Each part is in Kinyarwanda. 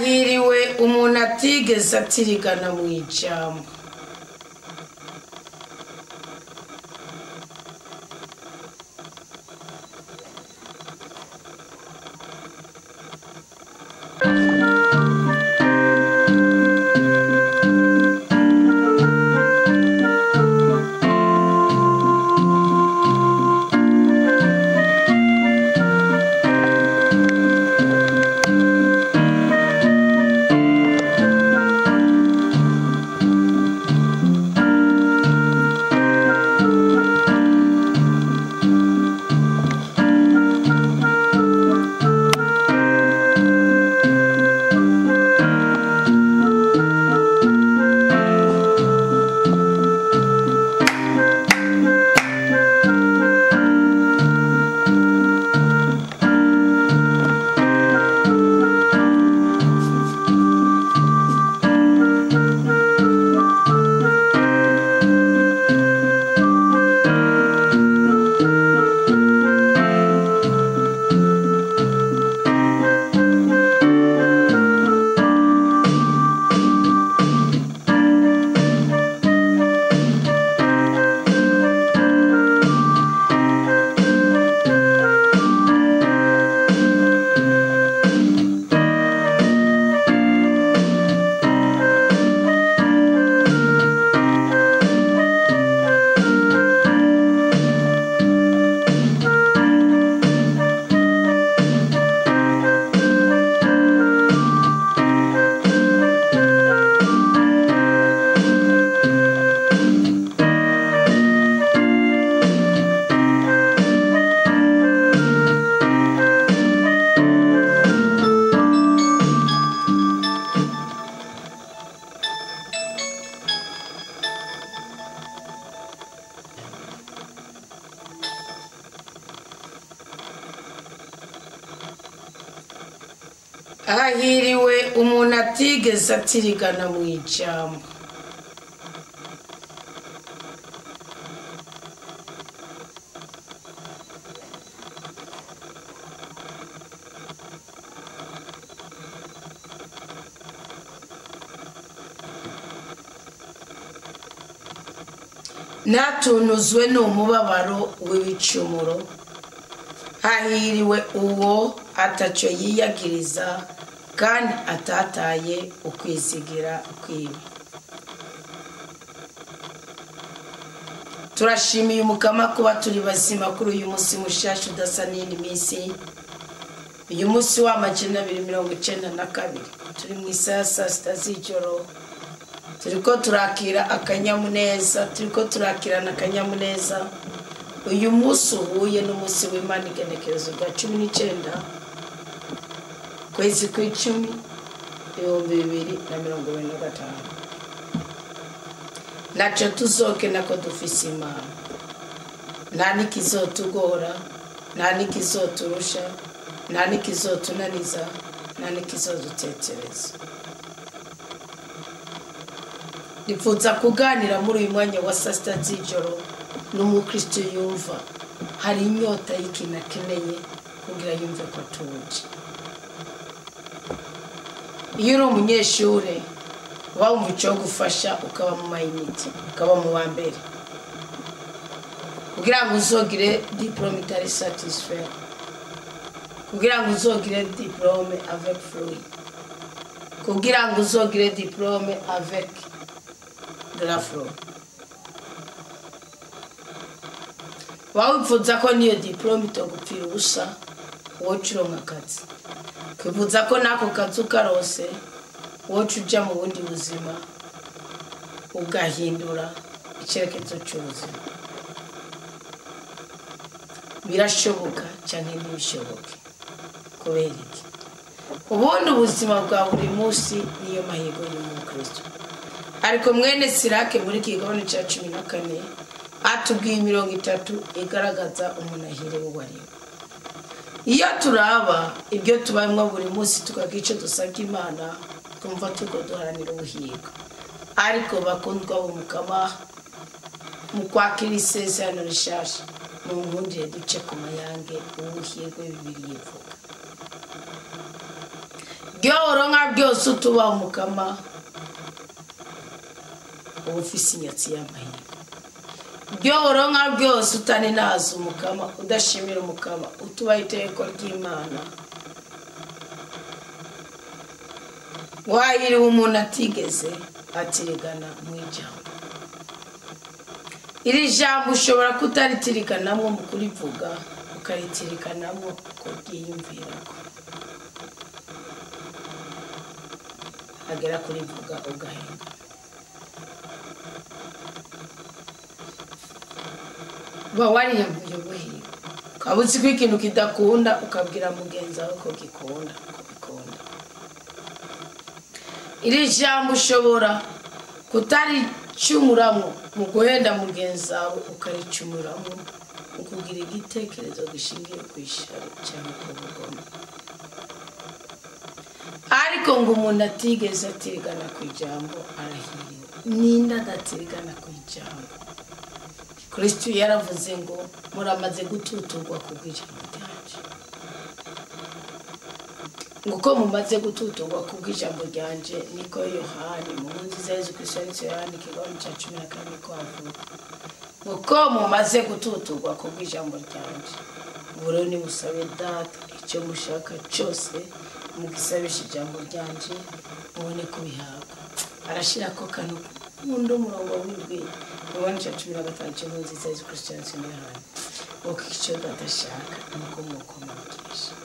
Hahiriwe umuntu atigeze atirigana mu ijambo. Hahiriwe umuntu atigeze atirigana mu ijambo. Natunuzwe n'umubabaro w'ibicumuro. Hahiriwe uwo atacyo yiyagiriza kandi atataye ukwizigira kwiwe. Turashimiye umukama kuba turi bazima kuri uyu munsi mushasha udasa n'indi minsi. Uyu munsi wa 292 turi mu isaha saa 6 z'ijoro. Turiko turakira akanyamuneza, turiko turakirana akanyamuneza. Uyu munsi uhuye n'umunsi w'Imana igenekerezo rya 19 kwezi kw'icumi 2025. Naco tuzoke nako dufise Imana. Nta nikizotugora, nta nikizoturusha, nta nikizotunaniza, nta nikizodutetereza. Nipfuza kuganira muri uyu mwanya wa saa 6 z'ijoro n'umukristo yumva hari inyota y'ikina keneye kugira yumve ko atuje. Iyo uri umunyeshure wumva icyo gufasha ukaba mu mayinite, ukaba mu wa mbere kugira ngo uzogire diplome itari satisfait, kugira ngo uzogire diplome avec fruit, kugira ngo uzogire diplome avec de la fruit. Wawipfuza ko niyo diplome itogupfira ubusa wocuronka akazi, kwifuza ko nako kazi ukarose wocu uja mu bundi buzima ugahindura icyerekezo cy'ubuzima. Birashoboka cyane ntibishoboke. Kubera iki? Ubundi ubuzima bwa buri munsi niyo mahirwe y'umukristo. Ariko mwene Sirake muri kigabane cya 14 atubwiye 30 igaragaza umunahire w'uwariwe. Iyo turaba ibyo tubayemo buri munsi tukagice dusabye Imana twumva tuko duharanira ubuhiga. Ariko bakundwa b'umukama mu kwakira isezerano rishasha mu nkundire duce ku mayange ubuhirwe Bibiliya ivuga. byoronka byose utuba umukama ubufisi nyatsi y'amahirwe byoronka byose utane nazo umukama udashimira umukama utuba iteko ry'Imana wahiriwe umuntu atigeze atirigana mu ijambo iri jambo ushobora kutaritirikanamu mu kurivuga ukaritirikanamu uko ryiyumvirako agera kurivuga ugahenga ba wariyambuye buhiwe kabuzi ko ikintu kidakunda ukabwira mugenzi wawe ko gikunda ko bikunda iri jambo ushobora kutaricumuramo mu guhenda mugenzi wawe ukaricumuramo ukugira igitekerezo gishingiye ku ishari cyangwa ku bugome ariko ngo umuntu atigeze atirigana ku ijambo arahiriwe ninda adatirigana ku ijambo Kristo yaravuze ngo muramaze gututurwa ku bw'ijambo ryanje nguko mumaze gututurwa ku bw'ijambo ryanje niko Yohani mu nziza Yesu Kristo yandikirwa mu 14 ko avuga nguko mumaze gututurwa ku bw'ijambo ryanje buro ni musabe data icyo mushaka cyose mugisabisha ijambo ryanje mubone kubihabwa arashira ko kanu mundo murongo w'indwi Yohani 15 mu nziza Yesu Kristo yandikirwa okicyo datashaka nuko mukomagisha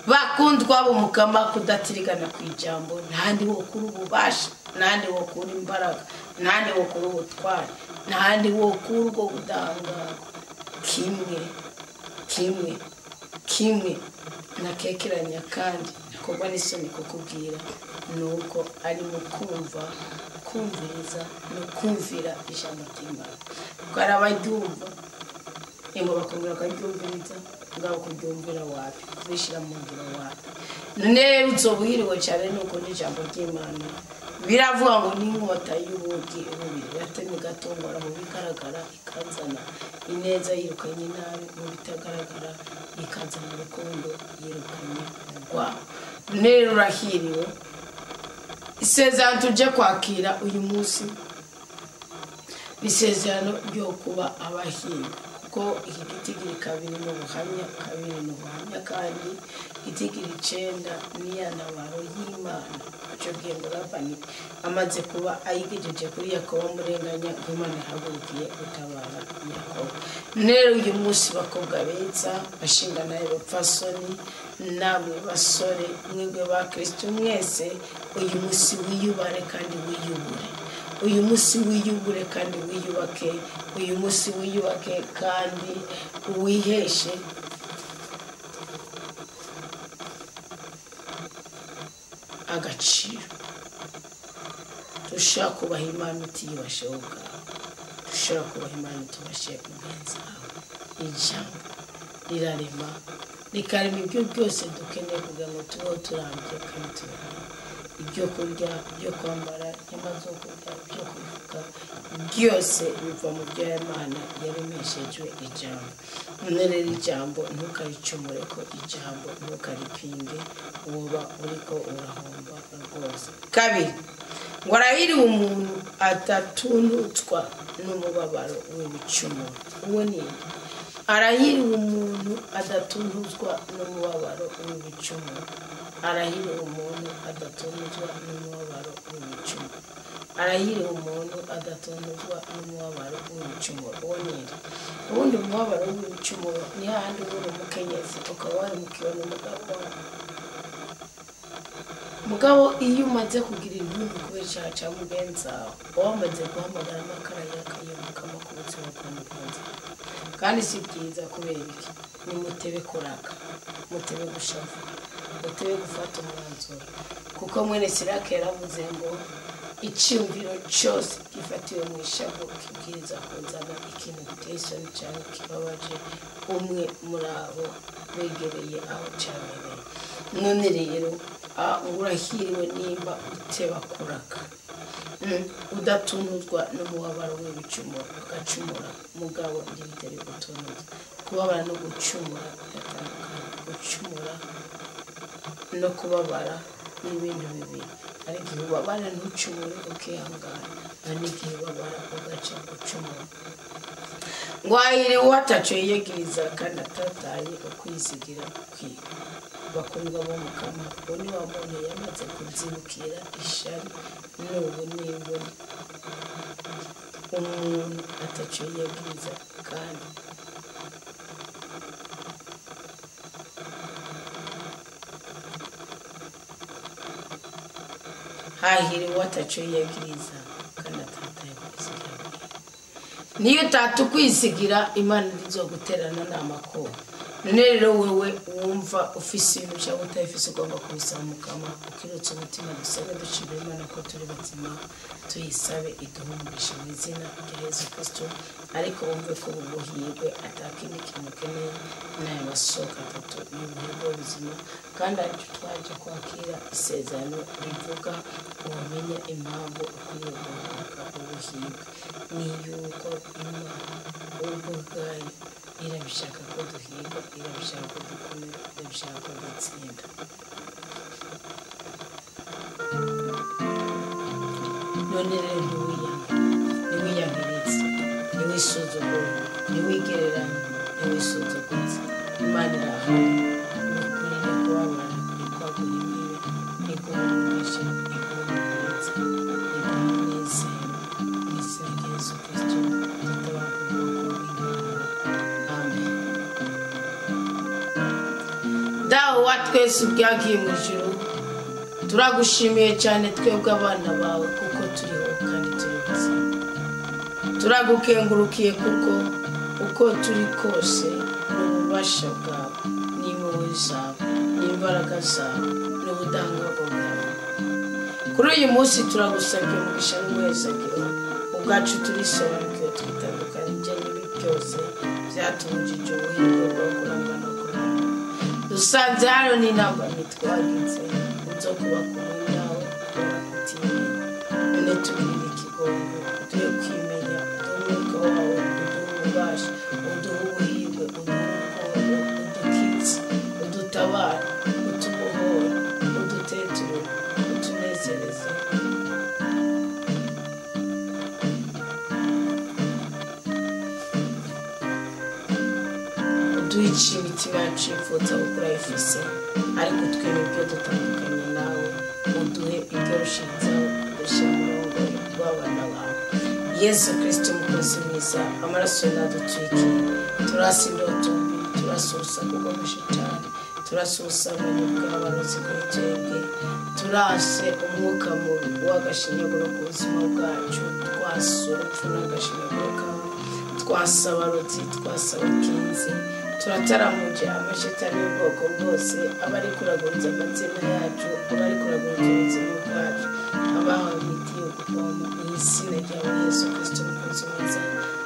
bakundwa b'umukama kudatirigana ku ijambo ntandi wo kuri ububasha ntandi wo kuri imbaraga ntandi wo kuri ubutwari ntandi wo kuri ubwo gudanga kimwe nakekeranya kandi nakorwa n'isoni kukubwira nuko ari mu kumviriza no kumvira ijambo ry'Imana kwarabadyumva ngo bakomera kwadyumviriza ngabo kudyumvira wapi kubishira mu ngiro wapi none uzobuhiriwe cyane nuko n'ijambo ry'Imana biravuga ngo n'inkota y'ubugi ububiri yatemye gatongora mu bigaragara ikazana ineza yirukanye nabi mu bitagaragara ikazana urukundo yirukanye rwa none urahiriwe isezerano tuje kwakira uyu munsi isezerano ryo kuba abahirwe ko iki gitigiri kabiri mu buhamya kandi itigiri 9 niyanabaro y'Imana cyo bwenge Labani amaze kuba ayigejeje kuri Yakobo murenganya Imana hagurukiye gutabara Yakobo nero uyu munsi bakobwa beza bashingana y'abapfasoni namwe basore mwebwe ba Kristo mwese uyu munsi wiyubare kandi wiyubure uyu munsi wiyubure kandi wiyubake uyu munsi wiyubake kandi uwiheshe agaciro dushaka kubaha Imana utiyubashe ubwawe dushaka kubaha Imana utubashe mugenzi wawe ijambo rirarema rikarema ibyo byose dukeneye kugira ngo tubeho turambye kandi tubeho ibyo kurya byo kwambara nyama zo kurya byo kuvuga byose biva mu byo Imana yaremeshejwe ijambo none rero ijambo ntukaricumure ko ijambo ntukaripinge uba uriko urahomba rwose kabiri ngo arahiriwe umuntu adatundutswa n'umubabaro w'ibicumuro uwo ni arahiriwe umuntu adatunduzwa n'umubabaro w'ibicumuro arahiriwe umuntu adatunduzwa n'umubabaro w'ibicumuro arahiriwe umuntu adatunduzwa n'umubabaro w'ibicumuro uwo ni ubundi umubabaro w'ibicumuro ni handi uri umukenyezi ukaba warimukiwe n'umugabo wawe mugabo iyo umaze kugira intungu kubera icyaha cya mugenzi wawe wamaze guhamagara amakara yakayumukamo ku buzima bwa mugenzi wawe kandi si byiza kubera iki nimutebe kuraka mutebe gushavura mutebe gufata umwanzuro kuko mwene Siraki yaravuze ngo icyumviro cyose gifatiwe mu ishavu kibwiriza kuzana ikintu giteye isoni cyangwa kibabaje umwe muri abo begereye aho cyabereye none rero urahiriwe nimba uteba kuraka udatunuzwa n'umubabaro w'ibicumuro ugacumura mugabo ngibitari gutunuzwa kubabara no gucumura biratandukanye gucumura no kubabara n'ibintu bibiri. Hari igihe ubabara ntucumure ukihangana, hari n'igihe ubabara ugaca ucumura. Ngo hahiriwe ataco yiyegiriza kandi atataye ukwizigira kwiwe. Bakundwa bo Mukama, uwo ni wa muntu yamaze kubyibukira ishari n'ubu n'imboni. Umuntu ataco yiyegiriza kandi hahiriwe ataco yiyegiriza kandi atataye ukwizigira kwiwe. Niyo utatukwisigira Imana izoguterana n'amakuba. None rero wewe wumva ufise ibintu cyangwa utayifise ugomba kubisaba Mukama, ukirutsa umutima dusabe dushimira Imana ko turi bazima, tuyisabe iduhumurishe mu izina rya Yesu Kristo. Ariko wumve ko ubuhirwe atakindi kintu ukeneye n'aya masoko atatu y'ubuhirwe w'ubuzima, kandi aricyo twaje kwakira isezerano rivuga uwamenya impamvu ukwiye guhabwa ubuhirwe. Ni yuko Imana ubwo bwayo irabishaka ko duhirwa, irabishaka ko dukomera, irabishaka ko dutsinda. None rero ntiwiyangiritse, ntiwisuzugure, ntiwigereranye, ntiwisuzuguze. Imana irahari, nukuri nikubabara, nikwagura imbibe, nikuhumurisha, nikuhumuriza, nikumunezero. Mu izina rya Yesu Kristo tutabaha ubwoko bw'Imana. Amen. Dawe wa twese ubwagiye mu ijuru, turagushimiye cyane twebwe abana bawe kuko turiho kandi turi bazima. Turagukengurukiye kuko uko turi kose n'ububasha bwawe n'impuhwe zawe n'imbaraga zawe n'ubudahangarwa bwawe. Kuri uyu munsi turagusabye umugisha n'umuhezagiro. Ubwacu turisobanukiwe twitandukanije n'ibi byose byatubujije ubuhirwe bwo kurangwa no kurangwa. Dusanze hano n'inama ntitwagize uzo kuba kumwe nawe kubera kutinya. None tugirire ikigongo, uduhe kwimenya, uduhe umwuka wawe, uduhe ububasha, uduhe ubuhirwe, uduhe urukundo, udukitse, udutabare, utubohore, uduteture, utunezereze. Uduhice imitima yacu yifuza gukora ifise, ariko tweme ibyo dutandukanye nawe, uduhe ibyo rushirizaho kudushyira mu murongo w'abana bawe. Yesu Kristo umukozi mwiza, amaraso nadutwikiye, turasa indoto mbi, turasa urusaku rw'amashitani, turasa ubusambanyi bw'abarozi kuri twebwe, turase umwuka mubi w'agashinyaguro ku buzima bwacu, twasa urupfu n'agashinyaguro kawe, twasa abarozi, twasa abakinzi. Turataramuje amashitani y'ubwoko bwose, abari kuraguriza amazina yacu, abari kuraguriza ubuzima bwacu, abahawe imiti yo gupoma mu izina ryawe Yesu Kristo umukozi mwiza.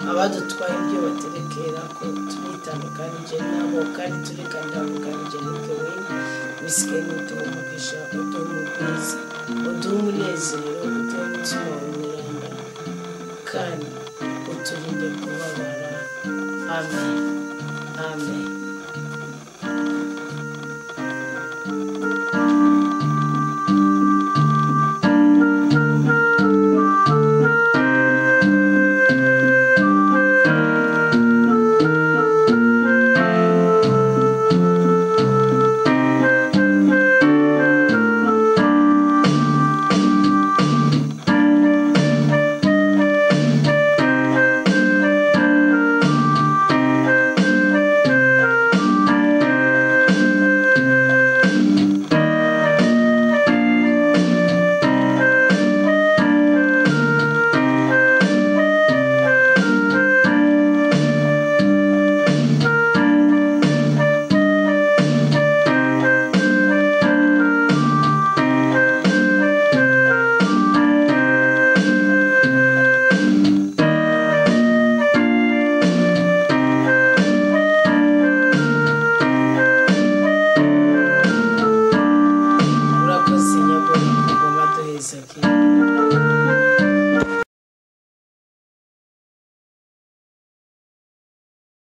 Abadutwaye ibyo baterekera ko turitandukanije nabo kandi turikandamukanije n'ibyo wenyine. Bisigaye n'uduhe umugisha, uduhe ubwiza, uduhe umunezero, uduhe umutima wawe mweranda, kandi uturinde kubabara. Amen. Amen.